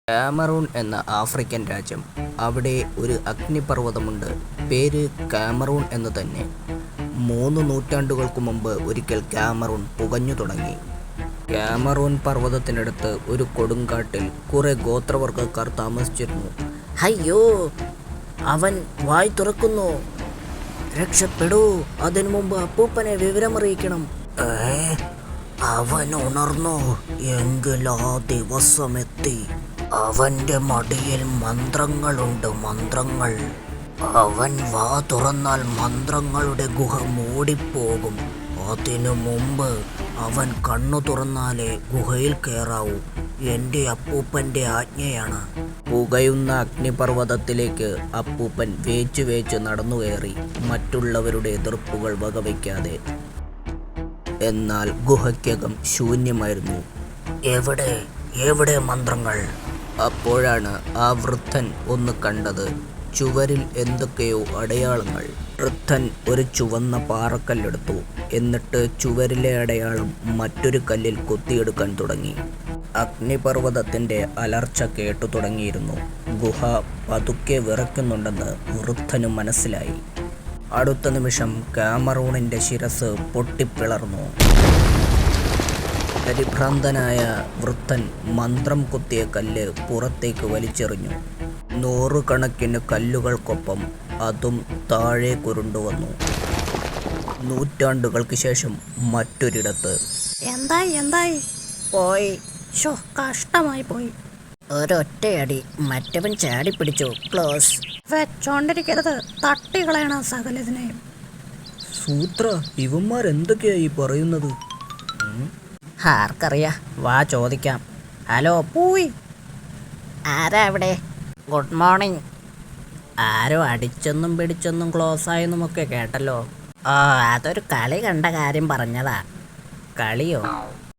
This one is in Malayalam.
കാമറൂൺ എന്ന ആഫ്രിക്കൻ രാജ്യം. അവിടെ ഒരു അഗ്നിപർവ്വതമുണ്ട്. പേര് കാമറൂൺ എന്ന് തന്നെ. 3 നൂറ്റാണ്ടുകൾക്ക് മുമ്പ് ഒരിക്കൽ കാമറൂൺ പുകഞ്ഞു തുടങ്ങി. കാമറൂൺ പർവ്വതത്തിനടുത്ത് ഒരു കൊടുങ്കാട്ടിൽ കുറെ ഗോത്രവർഗ്ഗക്കാർ താമസിച്ചിരുന്നു. അയ്യോ, അവൻ വായ് തുറക്കുന്നു! രക്ഷപ്പെടൂ, അതിനു മുമ്പ് അപ്പൂപ്പനെ വിവരമറിയിക്കണം. അവൻ ഉണർന്നു എങ്കിൽ ആ ദിവസമെത്തി. അവന്റെ മടിയിൽ മന്ത്രങ്ങളുണ്ട്, മന്ത്രങ്ങൾ. അവൻ വാ തുറന്നാൽ മന്ത്രങ്ങളുടെ ഗുഹ മൂടിപ്പോകും. അതിനു മുമ്പ് അവൻ കണ്ണു തുറന്നാലേ ഗുഹയിൽ കയറാവൂ. എൻ്റെ അപ്പൂപ്പൻ്റെ ആജ്ഞയാണ്. പുകയുന്ന അഗ്നിപർവ്വതത്തിലേക്ക് അപ്പൂപ്പൻ വേച്ചു വേച്ച് നടന്നു കയറി, മറ്റുള്ളവരുടെ എതിർപ്പുകൾ വകവയ്ക്കാതെ. എന്നാൽ ഗുഹയ്ക്കകം ശൂന്യമായിരുന്നു. എവിടെ എവിടെ മന്ത്രങ്ങൾ? അപ്പോഴാണ് ആ വൃദ്ധൻ ഒന്ന് കണ്ടത്. ചുവരിൽ എന്തൊക്കെയോ അടയാളങ്ങൾ. വൃദ്ധൻ ഒരു ചുവന്ന പാറക്കല്ലെടുത്തു. എന്നിട്ട് ചുവരിലെ അടയാളം മറ്റൊരു കല്ലിൽ കൊത്തിയെടുക്കാൻ തുടങ്ങി. അഗ്നിപർവ്വതത്തിൻ്റെ അലർച്ച കേട്ടു തുടങ്ങിയിരുന്നു. ഗുഹ പതുക്കെ വിറയ്ക്കുന്നുണ്ടെന്ന് വൃദ്ധന് മനസ്സിലായി. അടുത്ത നിമിഷം കാമറൂണിൻ്റെ ശിരസ് പൊട്ടിപ്പിളർന്നു. പരിഭ്രാന്തനായ വൃദ്ധൻ മന്ത്രം കുത്തിയ കല്ല് പുറത്തേക്ക് വലിച്ചെറിഞ്ഞു. 100 കണക്കിന് കല്ലുകൾക്കൊപ്പം അതും താഴെ കുരുണ്ടുവന്നു. നൂറ്റാണ്ടുകൾക്ക് ശേഷം മറ്റൊരിടത്ത്. എന്തായി പോയി? കഷ്ടമായി പോയി. ഒരൊറ്റയടി മറ്റവൻ ചാടിപ്പിടിച്ചു. ക്ലോസ്. വെച്ചോണ്ടിരിക്കരുത്, തട്ടികളയണം സകലതിനെയും. സൂത്ര, ഇവന്മാരെന്തൊക്കെയായി പറയുന്നത്? ആർക്കറിയാ, വാ ചോദിക്കാം. ഹലോ പോയി. ആരാ അവിടെ? Good morning. ആരോ അടിച്ചെന്നും പിടിച്ചെന്നും ക്ലോസ് ആയെന്നുമൊക്കെ കേട്ടല്ലോ. അതൊരു കളി കണ്ട കാര്യം പറഞ്ഞതാ. കളിയോ?